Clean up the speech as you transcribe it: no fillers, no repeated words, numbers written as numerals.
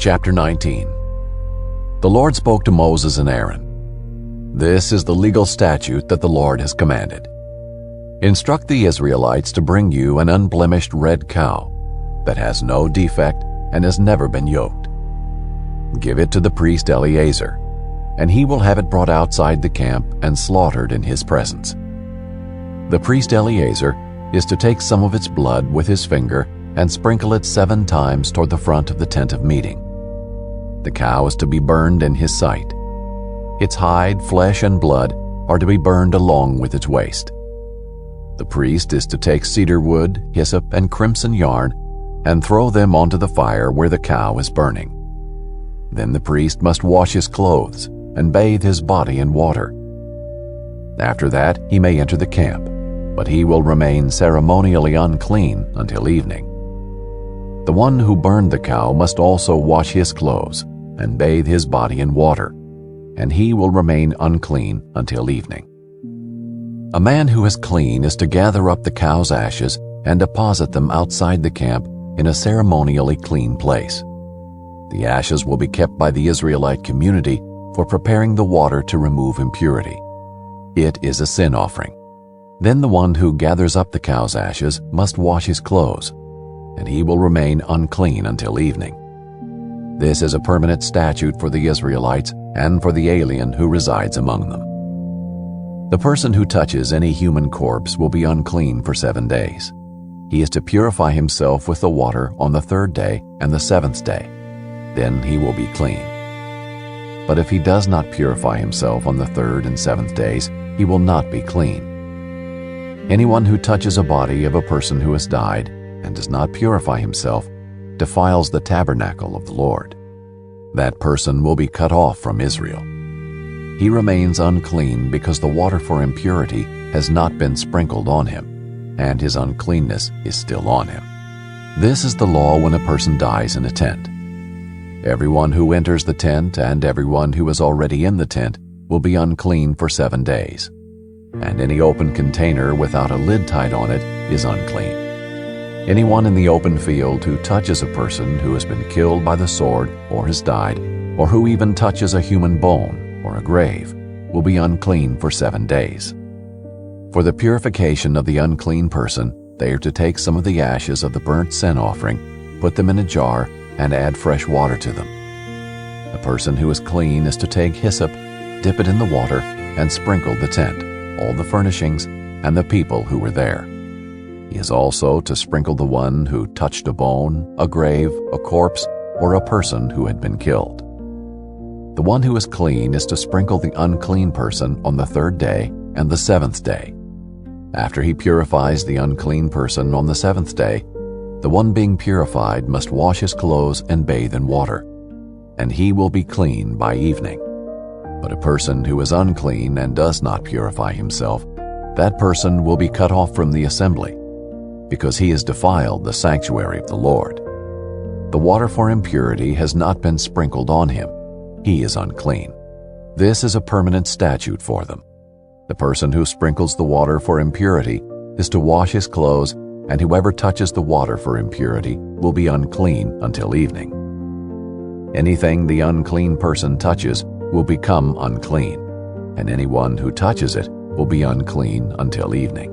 Chapter 19. The Lord spoke to Moses and Aaron. This is the legal statute that the Lord has commanded. Instruct the Israelites to bring you an unblemished red cow that has no defect and has never been yoked. Give it to the priest Eleazar, and he will have it brought outside the camp and slaughtered in his presence. The priest Eleazar is to take some of its blood with his finger and sprinkle it 7 times toward the front of the tent of meeting. The cow is to be burned in his sight. Its hide, flesh, and blood are to be burned along with its waist. The priest is to take cedar wood, hyssop, and crimson yarn and throw them onto the fire where the cow is burning. Then the priest must wash his clothes and bathe his body in water. After that, he may enter the camp, but he will remain ceremonially unclean until evening. The one who burned the cow must also wash his clothes and bathe his body in water, and he will remain unclean until evening. A man who is clean is to gather up the cow's ashes and deposit them outside the camp in a ceremonially clean place. The ashes will be kept by the Israelite community for preparing the water to remove impurity. It is a sin offering. Then the one who gathers up the cow's ashes must wash his clothes, and he will remain unclean until evening. This is a permanent statute for the Israelites and for the alien who resides among them. The person who touches any human corpse will be unclean for 7 days. He is to purify himself with the water on the 3rd day and the 7th day. Then he will be clean. But if he does not purify himself on the 3rd and 7th days, he will not be clean. Anyone who touches a body of a person who has died and does not purify himself defiles the tabernacle of the Lord. That person will be cut off from Israel. He remains unclean because the water for impurity has not been sprinkled on him, and his uncleanness is still on him. This is the law when a person dies in a tent. Everyone who enters the tent and everyone who is already in the tent will be unclean for 7 days, and any open container without a lid tied on it is unclean. Anyone in the open field who touches a person who has been killed by the sword or has died, or who even touches a human bone or a grave, will be unclean for 7 days. For the purification of the unclean person, they are to take some of the ashes of the burnt sin offering, put them in a jar, and add fresh water to them. The person who is clean is to take hyssop, dip it in the water, and sprinkle the tent, all the furnishings, and the people who were there. He is also to sprinkle the one who touched a bone, a grave, a corpse, or a person who had been killed. The one who is clean is to sprinkle the unclean person on the 3rd day and the 7th day. After he purifies the unclean person on the 7th day, the one being purified must wash his clothes and bathe in water, and he will be clean by evening. But a person who is unclean and does not purify himself, that person will be cut off from the assembly, because he has defiled the sanctuary of the Lord. The water for impurity has not been sprinkled on him. He is unclean. This is a permanent statute for them. The person who sprinkles the water for impurity is to wash his clothes, and whoever touches the water for impurity will be unclean until evening. Anything the unclean person touches will become unclean, and anyone who touches it will be unclean until evening.